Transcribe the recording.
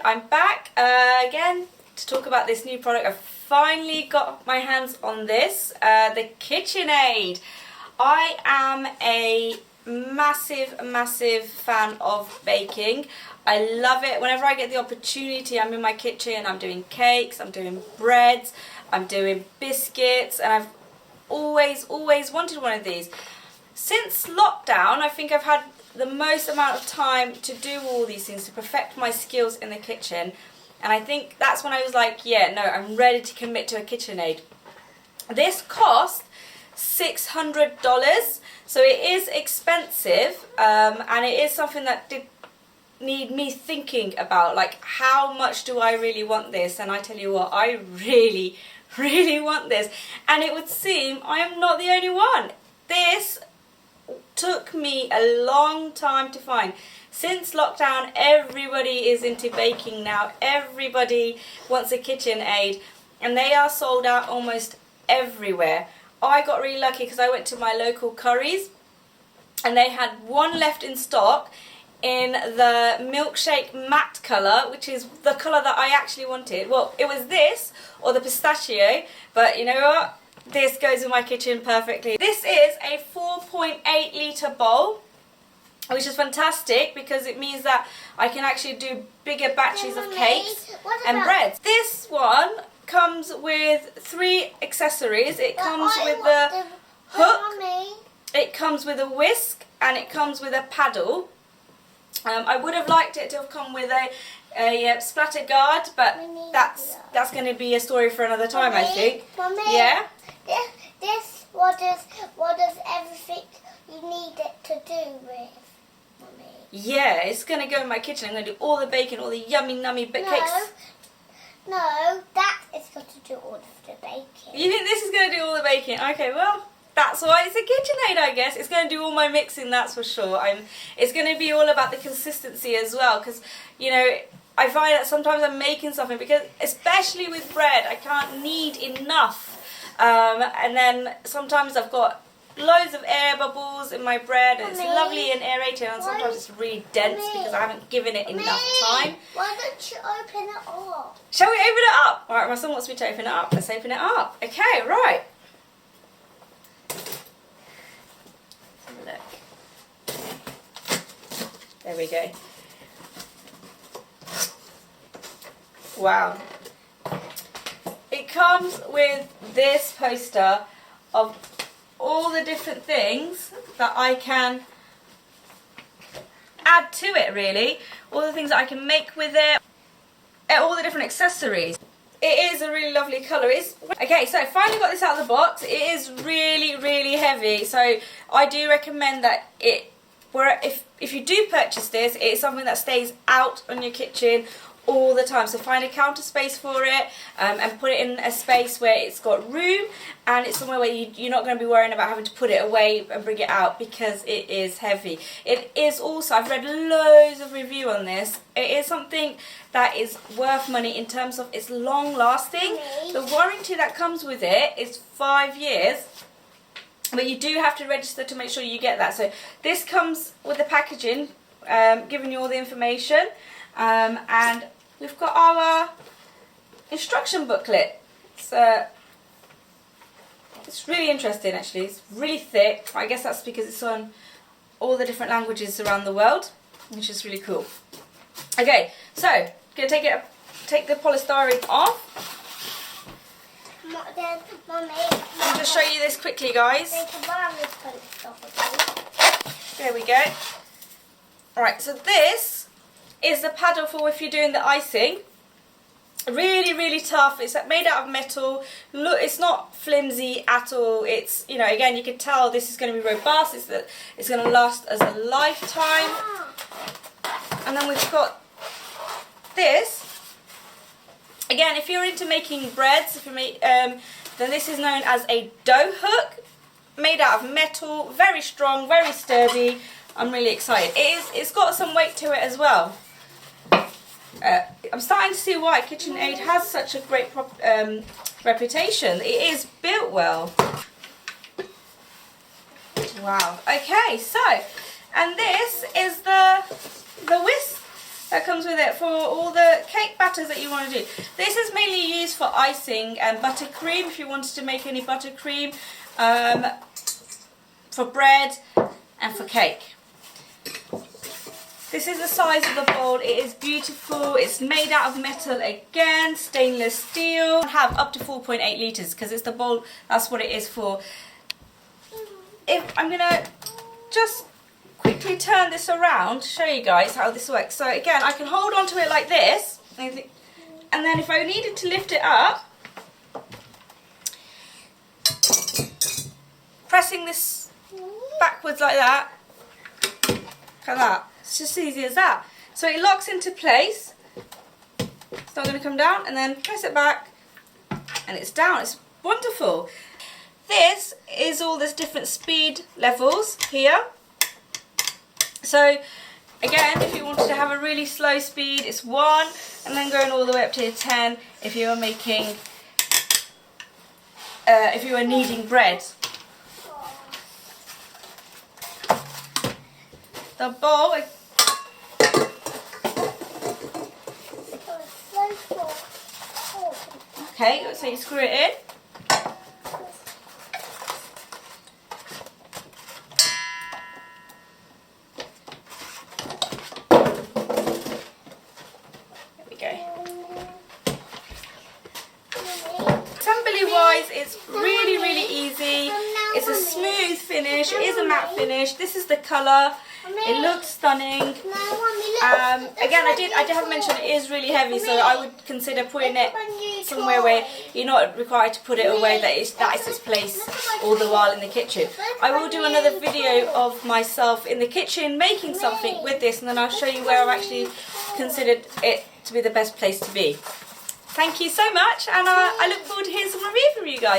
I'm back again to talk about this new product. I've finally got my hands on this, the KitchenAid. I am a massive fan of baking. I love it. Whenever I get the opportunity, I'm in my kitchen, I'm doing cakes, I'm doing breads, I'm doing biscuits, and I've always wanted one of these. Since lockdown, I think I've had the most amount of time to do all these things, to perfect my skills in the kitchen, and I think that's when I was like, yeah, no, I'm ready to commit to a KitchenAid. This cost $600, so it is expensive, and it is something that did need me thinking about, like, how much do I really want this? And I tell you what, I really want this, and it would seem I am not the only one. This took me a long time to find. Since lockdown, everybody is into baking now. Everybody wants a KitchenAid, and they are sold out almost everywhere. I got really lucky because I went to my local Currys and they had one left in stock in the milkshake matte colour, which is the colour that I actually wanted. Well, it was this or the pistachio, but you know what? This goes in my kitchen perfectly. This is a 4.8 litre bowl, which is fantastic because it means that I can actually do bigger batches of cakes and breads. This one comes with 3 accessories. It comes with the hook, it comes with a whisk, and it comes with a paddle. I would have liked it to have come with a splatter guard, but that's going to be a story for another time, I think. Mommy, yeah? This what does everything you need it to do with, Mommy? Yeah, it's going to go in my kitchen. I'm going to do all the baking, all the yummy nummy cakes. No, that is going to do all of the baking. You think this is going to do all the baking? Okay, well, that's why it's a KitchenAid, I guess. It's going to do all my mixing, that's for sure. It's going to be all about the consistency as well, because, you know, I find that sometimes I'm making something, because especially with bread, I can't knead enough. And then sometimes I've got loads of air bubbles in my bread, and it's lovely and aerated, and sometimes it's really dense because I haven't given it enough time. Why don't you open it up? Shall we open it up? Alright, my son wants me to open it up. Let's open it up. Okay, right. Look. There we go. Wow. It comes with this poster of all the different things that I can add to it, really. All the things that I can make with it. All the different accessories. It is a really lovely colour. Okay, so I finally got this out of the box. It is really heavy, so I do recommend that if you do purchase this, it's something that stays out on your kitchen all the time. So find a counter space for it, and put it in a space where it's got room, and it's somewhere where you're not going to be worrying about having to put it away and bring it out, because it is heavy. It is also, I've read loads of review on this, it is something that is worth money in terms of it's long lasting. The warranty that comes with it is 5 years, but you do have to register to make sure you get that. So this comes with the packaging, giving you all the information, and we've got our instruction booklet. It's really interesting, actually. It's really thick. I guess that's because it's on all the different languages around the world, which is really cool. Okay, so I'm going to take the polystyrene off. Mommy, I'll just show you this quickly, guys. There we go. Alright, so this is the paddle for if you're doing the icing. Really tough. It's made out of metal. Look, it's not flimsy at all. It's, you know, again, you can tell this is going to be robust. It's going to last as a lifetime. And then we've got this. Again, if you're into making breads, then this is known as a dough hook, made out of metal, very strong, very sturdy. I'm really excited. It's got some weight to it as well. I'm starting to see why KitchenAid has such a great reputation. It is built well. Wow. Okay, so, and this is the whisk that comes with it for all the cake batters that you want to do. This is mainly used for icing and buttercream, if you wanted to make any buttercream, for bread and for cake. This is the size of the bowl. It is beautiful. It's made out of metal again, stainless steel. Have up to 4.8 litres because it's the bowl, that's what it is for. If I'm going to just quickly turn this around to show you guys how this works. So again, I can hold on to it like this, and then if I needed to lift it up, pressing this backwards like that, look at that. It's just as easy as that. So it locks into place. It's not going to come down, and then press it back and it's down. It's wonderful. This is all this different speed levels here. So again, if you wanted to have a really slow speed, it's 1, and then going all the way up to 10 if you were making, if you were kneading bread. The bowl. Okay, so you screw it in. There we go. Assembly-wise, it's really, really easy. It's a smooth finish. It is a matte finish. This is the colour. It looks stunning. Again, I did have to mention it is really heavy, so I would consider putting it somewhere where you're not required to put it away, that is its place all the while in the kitchen. I will do another video of myself in the kitchen making something with this, and then I'll show you where I've actually considered it to be the best place to be. Thank you so much, and I look forward to hearing some review from you guys.